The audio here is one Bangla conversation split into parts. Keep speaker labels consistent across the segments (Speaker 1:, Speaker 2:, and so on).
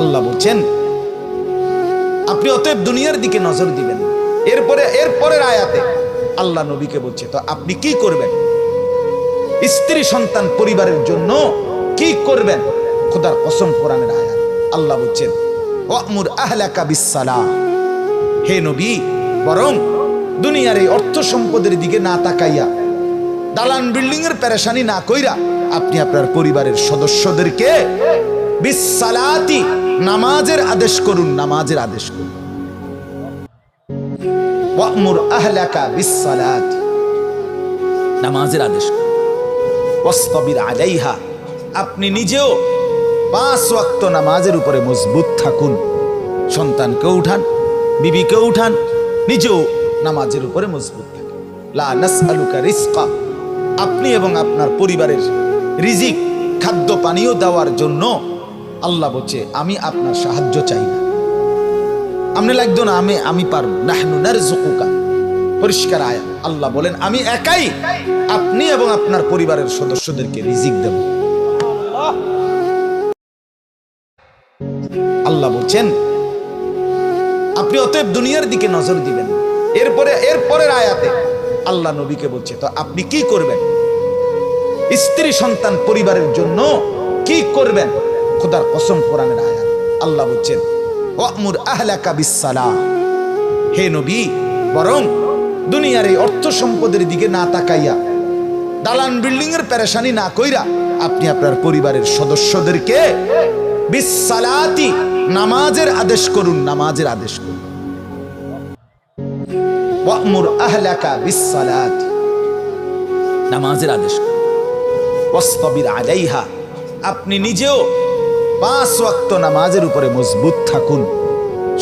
Speaker 1: আল্লাহ বলছেন আপনি অতএব দুনিয়ার দিকে নজর দিবেন। এরপরের আয়াতে আল্লাহ নবীকে বলছে তো আপনি কি করবেন, স্ত্রী সন্তান পরিবারের জন্য কি করবেন। খোদার কসম, কোরআনের আয়াত আল্লাহ বলছেন ওয়ামুর আহলাকা বিসসালাহ, হে নবী বরং দুনিয়ার এই অর্থ সম্পদের দিকে না তাকাইয়া, দালান বিল্ডিং এর পেরেশানি না কইরা আপনি আপনার পরিবারের সদস্যদেরকে বিসসালাতি, নামাজের আদেশ করুন, নামাজের আদেশ করুন। ওয়ামুর আহলাকা বিসসালাত, নামাজের আদেশ করুন। ওয়াসতাবির আলাইহা, আপনি নিজেও 5 ওয়াক্ত নামাজের উপরে মজবুত থাকুন। সন্তানকে উঠান, বিবিকে উঠান, নিজেও নামাজের উপরে মজবুত থাকুন। লা নাসআলুকা রিজকা, আপনি এবং আপনার পরিবারের রিজিক, খাদ্য পানীয় দেওয়ার জন্য আল্লাহ বলছে আমি আপনার সাহায্য চাই না। আপনি লাগতো না, আমি পারব। নাহনু নারযুকুকা, পরিষ্কার আয়াত। আল্লাহ বলেন আমি একাই আপনি এবং আপনার পরিবারের সদস্যদেরকে রিজিক দেব। আল্লাহ বলছেন আপনি অতএব দুনিয়ার দিকে নজর দিবেন। এরপরের আয়াতে আল্লাহ নবীকে বলছে তো আপনি কি করবেন, স্ত্রী সন্তান পরিবারের জন্য কি করবেন। খোদার কসম, কোরআনের আয়াত আল্লাহ বলছেন ওয়ামুর আহলাকা বিসসালাহ, হে নবী বরং দুনিয়ার এই অর্থ সম্পদের দিকে না তাকাইয়া, দালান বিল্ডিং এর পেরেশানি না কইরা আপনি আপনার পরিবারের সদস্যদেরকে বিসসালাতি, নামাজের আদেশ করুন, নামাজের আদেশ করুন। ওয়ামুর আহলাকা বিসসালাত, নামাজের আদেশ করুন। ওয়াসতাবির আলাইহা, আপনি নিজেও 5 ওয়াক্ত নামাজের উপরে মজবুত থাকুন।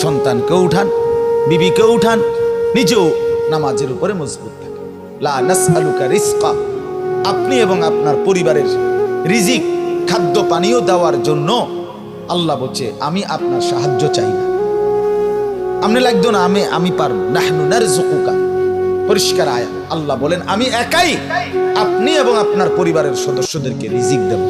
Speaker 1: সন্তানকে উঠান, বিবিকে উঠান, নিজেও নামাজের উপরে মজবুত থাকুন। লা নাসআলুকা রিজকা, আপনি এবং আপনার পরিবারের রিজিক, খাদ্য পানীয় দেওয়ার জন্য আল্লাহ বলছে আমি আপনার সাহায্য চাই না। আপনি লাগতো না, আমি পারব। নাহনু নারযুকুকা, পরিষ্কার আয়াত। আল্লাহ বলেন আমি একাই আপনি এবং আপনার পরিবারের সদস্যদেরকে রিজিক দেব।